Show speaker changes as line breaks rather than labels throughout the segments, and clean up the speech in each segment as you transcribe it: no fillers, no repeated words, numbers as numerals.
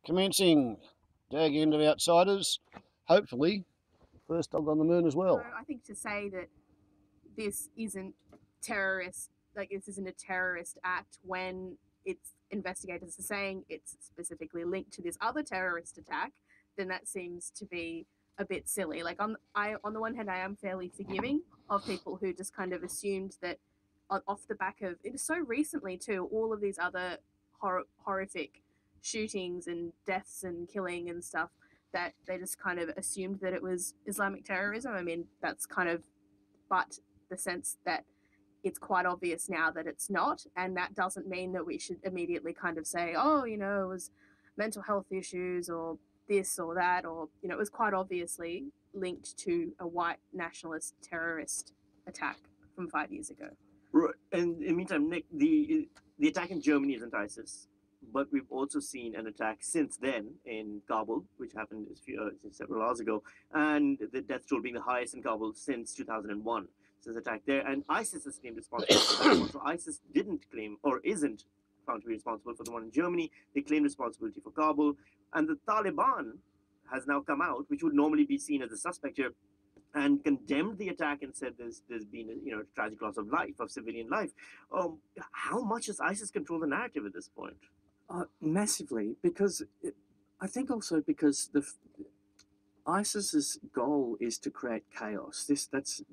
commencing. Dag end of outsiders. Hopefully, first dog on the moon as well.
So I think to say that this isn't terrorist, like this isn't a terrorist act when its investigators are saying it's specifically linked to this other terrorist attack, then that seems to be a bit silly. Like on the one hand, I am fairly forgiving of people who just kind of assumed that off the back of it is so recently too, all of these other horrific shootings and deaths and killing and stuff, that they just kind of assumed that it was Islamic terrorism. I mean, that's kind of, but the sense that it's quite obvious now that it's not, and that doesn't mean that we should immediately kind of say, oh, you know, it was mental health issues or this or that, or, you know, it was quite obviously linked to a white nationalist terrorist attack from 5 years ago.
Right. And in the meantime, Nick, the attack in Germany isn't ISIS, but we've also seen an attack since then in Kabul, which happened several hours ago, and the death toll being the highest in Kabul since 2001. Since the attack there, and ISIS has claimed responsibility for that one. So ISIS didn't claim, or isn't found to be responsible for the one in Germany. They claim responsibility for Kabul, and the Taliban has now come out, which would normally be seen as a suspect here, and condemned the attack and said there's been a tragic loss of life, of civilian life. How much does ISIS control the narrative at this point?
Massively, because I think also because ISIS's goal is to create chaos. That's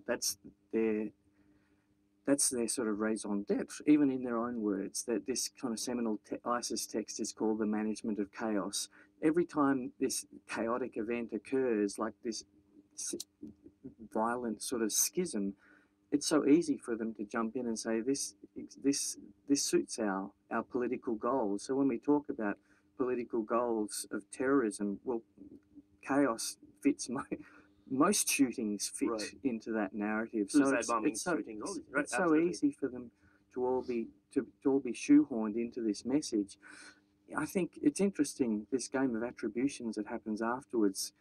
their sort of raison d'etre, even in their own words. That this kind of seminal ISIS text is called the management of chaos. Every time this chaotic event occurs, like this violent sort of schism, it's so easy for them to jump in and say this suits our political goals. So when we talk about political goals of terrorism, well, chaos fits most shootings fit into that narrative. So it's so easy for them to all be shoehorned into this message. I think it's interesting, this game of attributions that happens afterwards,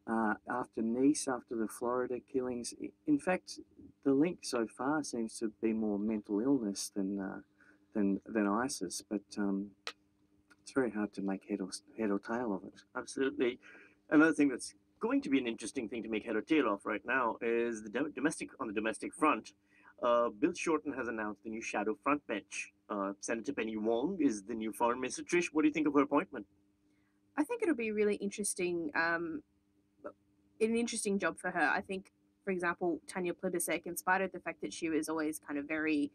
after Nice, after the Florida killings. In fact, the link so far seems to be more mental illness than ISIS, but it's very hard to make head or tail of it.
Absolutely. Another thing that's going to be an interesting thing to make head or tail of right now is the domestic front. Bill Shorten has announced the new shadow front bench. Senator Penny Wong is the new foreign minister. Trish, what do you think of her appointment?
I think it'll be really interesting, an interesting job for her. I think, for example, Tanya Plibersek, in spite of the fact that she was always kind of very,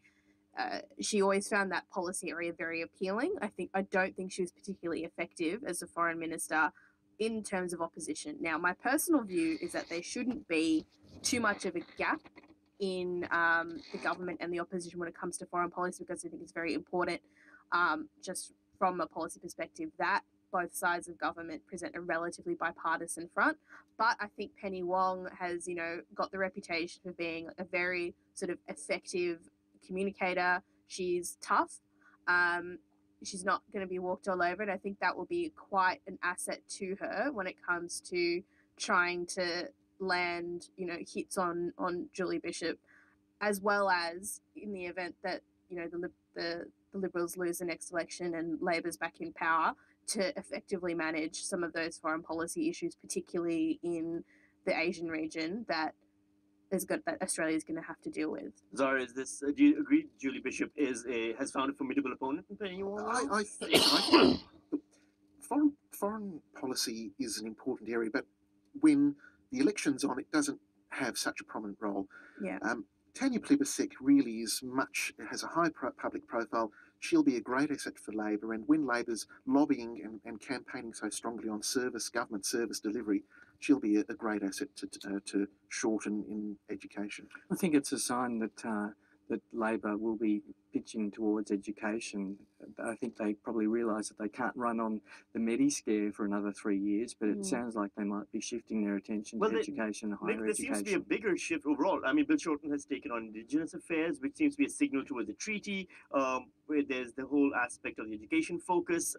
she always found that policy area very appealing. I don't think she was particularly effective as a foreign minister in terms of opposition. Now, my personal view is that there shouldn't be too much of a gap in the government and the opposition when it comes to foreign policy, because I think it's very important, just from a policy perspective, that both sides of government present a relatively bipartisan front. But I think Penny Wong has, got the reputation for being a very sort of effective communicator. She's tough. She's not going to be walked all over, and I think that will be quite an asset to her when it comes to trying to land, hits on Julie Bishop, as well as in the event that, the Liberals lose the next election and Labor's back in power, to effectively manage some of those foreign policy issues, particularly in the Asian region, that Australia is going to have to deal with.
Zara, do you agree Julie Bishop has found a formidable opponent in Penny Wong?
I think foreign policy is an important area, but when the election's on, it doesn't have such a prominent role.
Yeah.
Tanya Plibersek really has a high public profile. She'll be a great asset for Labor, and when Labor's lobbying and campaigning so strongly on government service delivery, she'll be a great asset to Shorten in education.
I think it's a sign that Labor will be pitching towards education. I think they probably realise that they can't run on the Medi-scare for another 3 years, but it sounds like they might be shifting their attention to education and higher education.
There seems to be a bigger shift overall. I mean, Bill Shorten has taken on Indigenous affairs, which seems to be a signal towards the treaty, where there's the whole aspect of the education focus.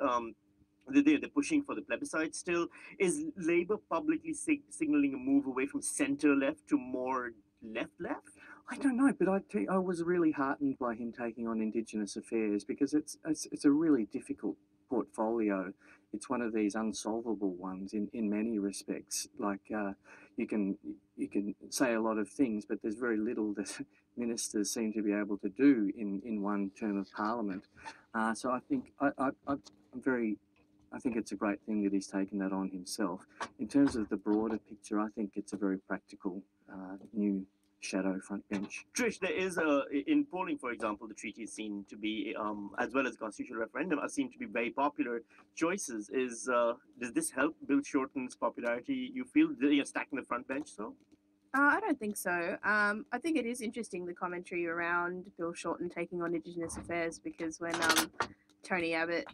They're pushing for the plebiscite still. Is Labour publicly signalling a move away from centre-left to more left-left?
I don't know, but I was really heartened by him taking on Indigenous affairs, because it's a really difficult portfolio, it's one of these unsolvable ones in many respects. Like you can say a lot of things, but there's very little that ministers seem to be able to do in one term of parliament. So I think I think it's a great thing that he's taken that on himself. In terms of the broader picture, I think it's a very practical new shadow front bench.
Trish, there is in polling, for example, the treaties seem to be, as well as constitutional referendum, seen to be very popular choices. Does this help Bill Shorten's popularity? You feel you're stacking the front bench, so?
I don't think so. I think it is interesting, the commentary around Bill Shorten taking on Indigenous affairs, because when Tony Abbott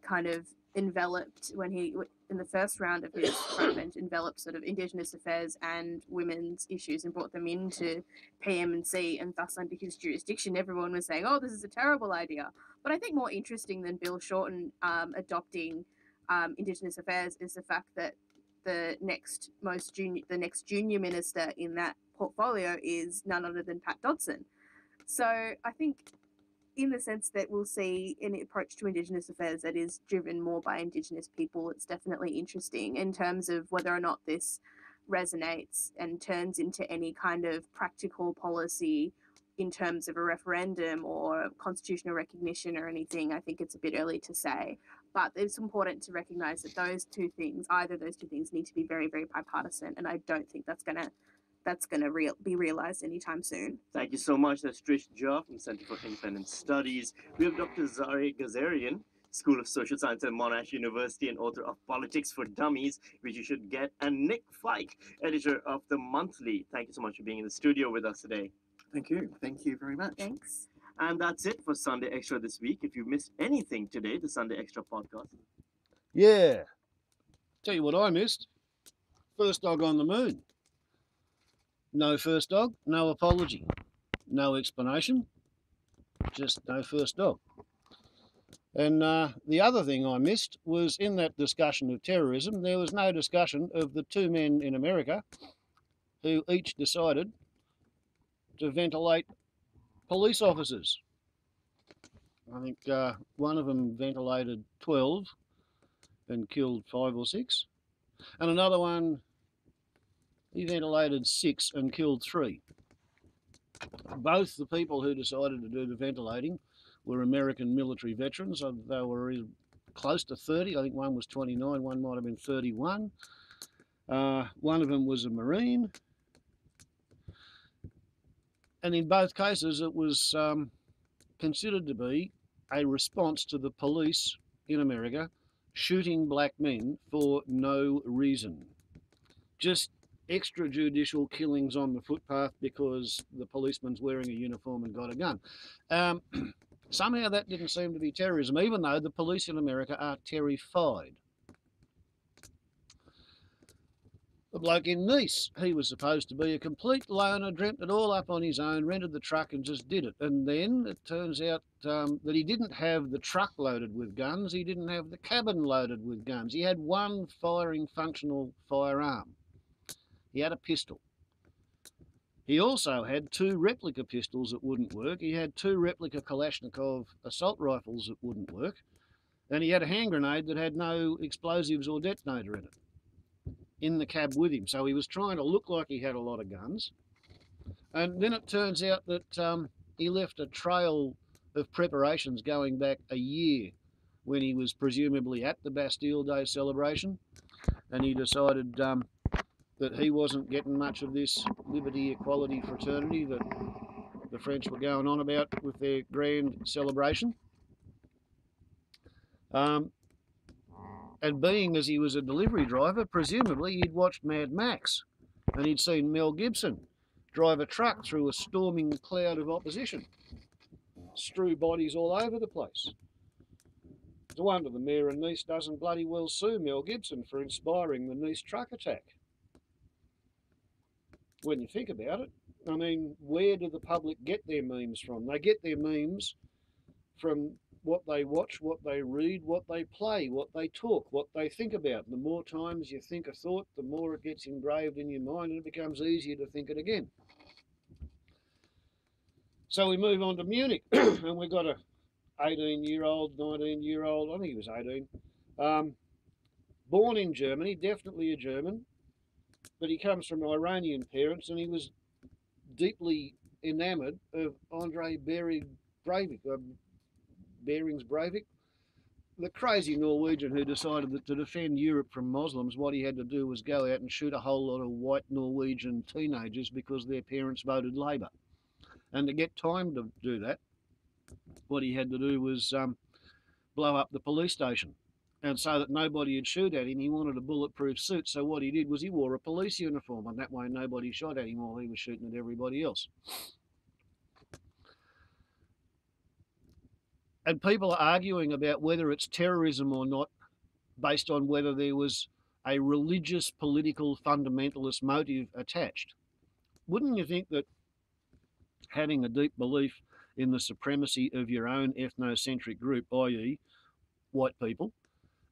kind of enveloped, when he, in the first round of his front bench, enveloped sort of Indigenous affairs and women's issues and brought them into PM&C and thus under his jurisdiction, everyone was saying, oh, this is a terrible idea. But I think more interesting than Bill Shorten adopting Indigenous affairs is the fact that the next junior minister in that portfolio is none other than Pat Dodson. So I think, in the sense that we'll see an approach to Indigenous affairs that is driven more by Indigenous people, it's definitely interesting. In terms of whether or not this resonates and turns into any kind of practical policy in terms of a referendum or constitutional recognition or anything, I think it's a bit early to say. But it's important to recognise that either those two things need to be very, very bipartisan, and I don't think that's going to be realised anytime soon.
Thank you so much. That's Trish Jha from Centre for Independent Studies. We have Dr. Zari Gazarian, School of Social Science at Monash University and author of Politics for Dummies, which you should get, and Nick Fike, editor of The Monthly. Thank you so much for being in the studio with us today.
Thank you.
Thank you very much.
Thanks.
And that's it for Sunday Extra this week. If you missed anything today, the Sunday Extra podcast.
Yeah. Tell you what I missed. First dog on the moon. No first dog, no apology. No explanation, just no first dog. And the other thing I missed was, in that discussion of terrorism, there was no discussion of the two men in America who each decided to ventilate police officers. I think one of them ventilated 12 and killed 5 or 6. And another one, he ventilated 6 and killed 3. Both the people who decided to do the ventilating were American military veterans. They were close to 30. I think one was 29, one might have been 31. One of them was a Marine. And in both cases, it was considered to be a response to the police in America shooting black men for no reason. Just extrajudicial killings on the footpath because the policeman's wearing a uniform and got a gun. Somehow that didn't seem to be terrorism, even though the police in America are terrified. The bloke in Nice, he was supposed to be a complete loner, dreamt it all up on his own, rented the truck and just did it. And then it turns out that he didn't have the truck loaded with guns, he didn't have the cabin loaded with guns. He had one firing functional firearm. He had a pistol. He also had 2 replica pistols that wouldn't work. He had 2 replica Kalashnikov assault rifles that wouldn't work. And he had a hand grenade that had no explosives or detonator in it, in the cab with him. So he was trying to look like he had a lot of guns. And then it turns out that he left a trail of preparations going back a year when he was presumably at the Bastille Day celebration. And he decided that he wasn't getting much of this liberty, equality, fraternity that the French were going on about with their grand celebration. And being as he was a delivery driver, presumably he'd watched Mad Max and he'd seen Mel Gibson drive a truck through a storming cloud of opposition, strew bodies all over the place. It's a wonder the mayor of Nice doesn't bloody well sue Mel Gibson for inspiring the Nice truck attack. When you think about it, I mean, where do the public get their memes from? They get their memes from what they watch, what they read, what they play, what they talk, what they think about. And the more times you think a thought, the more it gets engraved in your mind and it becomes easier to think it again. So we move on to Munich and we've got a 18-year-old, 19-year-old, I think he was 18, born in Germany, definitely a German, but he comes from Iranian parents, and he was deeply enamoured of Andrei Bering's Breivik, the crazy Norwegian who decided that to defend Europe from Muslims, what he had to do was go out and shoot a whole lot of white Norwegian teenagers because their parents voted Labour. And to get time to do that, what he had to do was blow up the police station. And so that nobody would shoot at him, he wanted a bulletproof suit. So what he did was he wore a police uniform, and that way nobody shot at him while he was shooting at everybody else. And people are arguing about whether it's terrorism or not based on whether there was a religious, political, fundamentalist motive attached. Wouldn't you think that having a deep belief in the supremacy of your own ethnocentric group, i.e. white people,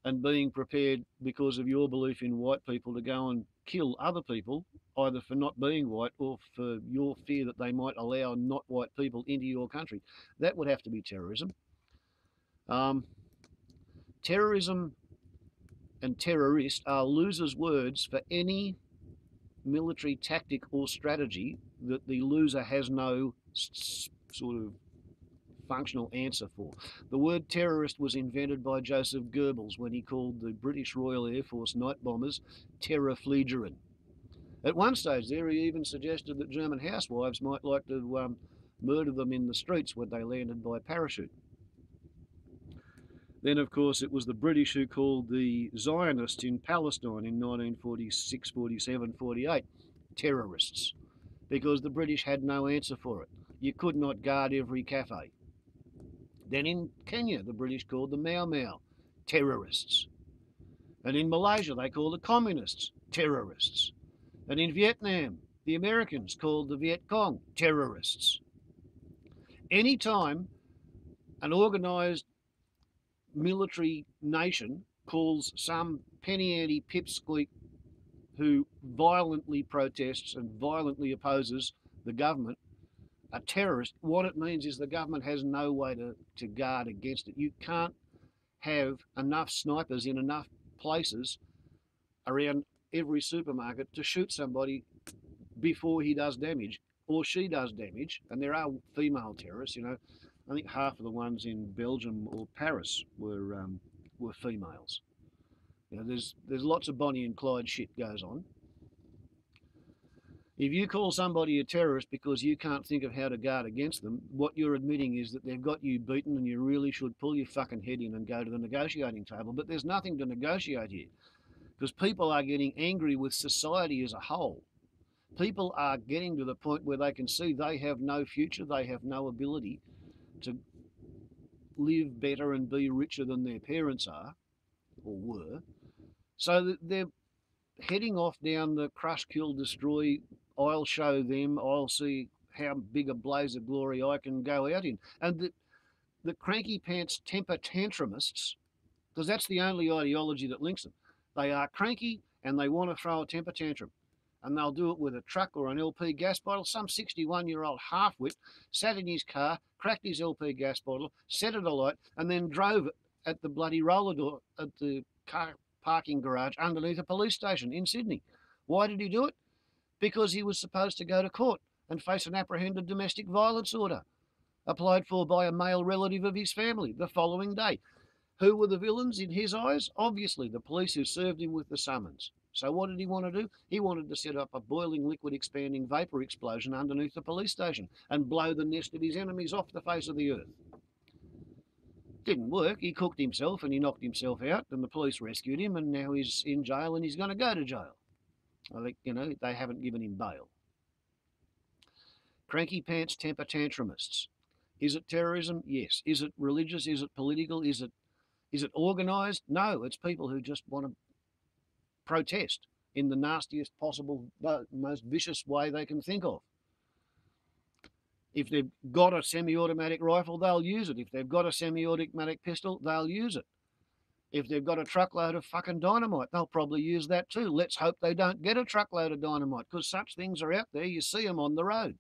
and being prepared because of your belief in white people to go and kill other people, either for not being white or for your fear that they might allow not white people into your country, that would have to be terrorism. Terrorism and terrorist are losers' words for any military tactic or strategy that the loser has no sort of functional answer for. The word terrorist was invented by Joseph Goebbels when he called the British Royal Air Force night bombers terrorfliegeren. At one stage there, he even suggested that German housewives might like to murder them in the streets when they landed by parachute. Then, of course, it was the British who called the Zionists in Palestine in 1946, 47, 48 terrorists, because the British had no answer for it. You could not guard every cafe. Then in Kenya, the British called the Mau Mau terrorists. And in Malaysia, they called the communists terrorists. And in Vietnam, the Americans called the Viet Cong terrorists. Anytime an organised military nation calls some penny-ante pipsqueak who violently protests and violently opposes the government a terrorist, what it means is the government has no way to guard against it. You can't have enough snipers in enough places around every supermarket to shoot somebody before he does damage or she does damage. And there are female terrorists, you know. I think half of the ones in Belgium or Paris were females. You know, there's lots of Bonnie and Clyde shit goes on. If you call somebody a terrorist because you can't think of how to guard against them, what you're admitting is that they've got you beaten and you really should pull your fucking head in and go to the negotiating table. But there's nothing to negotiate here because people are getting angry with society as a whole. People are getting to the point where they can see they have no future, they have no ability to live better and be richer than their parents are or were. So they're heading off down the crush, kill, destroy, I'll show them, I'll see how big a blaze of glory I can go out in. And the cranky pants temper-tantrumists, because that's the only ideology that links them, they are cranky and they want to throw a temper tantrum. And they'll do it with a truck or an LP gas bottle. Some 61-year-old half-wit sat in his car, cracked his LP gas bottle, set it alight, and then drove it at the bloody roller door at the car parking garage underneath a police station in Sydney. Why did he do it? Because he was supposed to go to court and face an apprehended domestic violence order applied for by a male relative of his family the following day. Who were the villains in his eyes? Obviously the police who served him with the summons. So what did he want to do? He wanted to set up a boiling liquid expanding vapour explosion underneath the police station and blow the nest of his enemies off the face of the earth. Didn't work. He cooked himself and he knocked himself out and the police rescued him and now he's in jail and he's going to go to jail. I think, you know, they haven't given him bail. Cranky pants temper tantrumists. Is it terrorism? Yes. Is it religious? Is it political? Is it organised? No, it's people who just want to protest in the nastiest possible, most vicious way they can think of. If they've got a semi-automatic rifle, they'll use it. If they've got a semi-automatic pistol, they'll use it. If they've got a truckload of fucking dynamite, they'll probably use that too. Let's hope they don't get a truckload of dynamite because such things are out there. You see them on the road.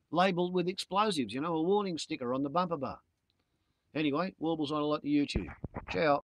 Labelled with explosives, you know, a warning sticker on the bumper bar. Anyway, Warbles on a lot to YouTube. Ciao.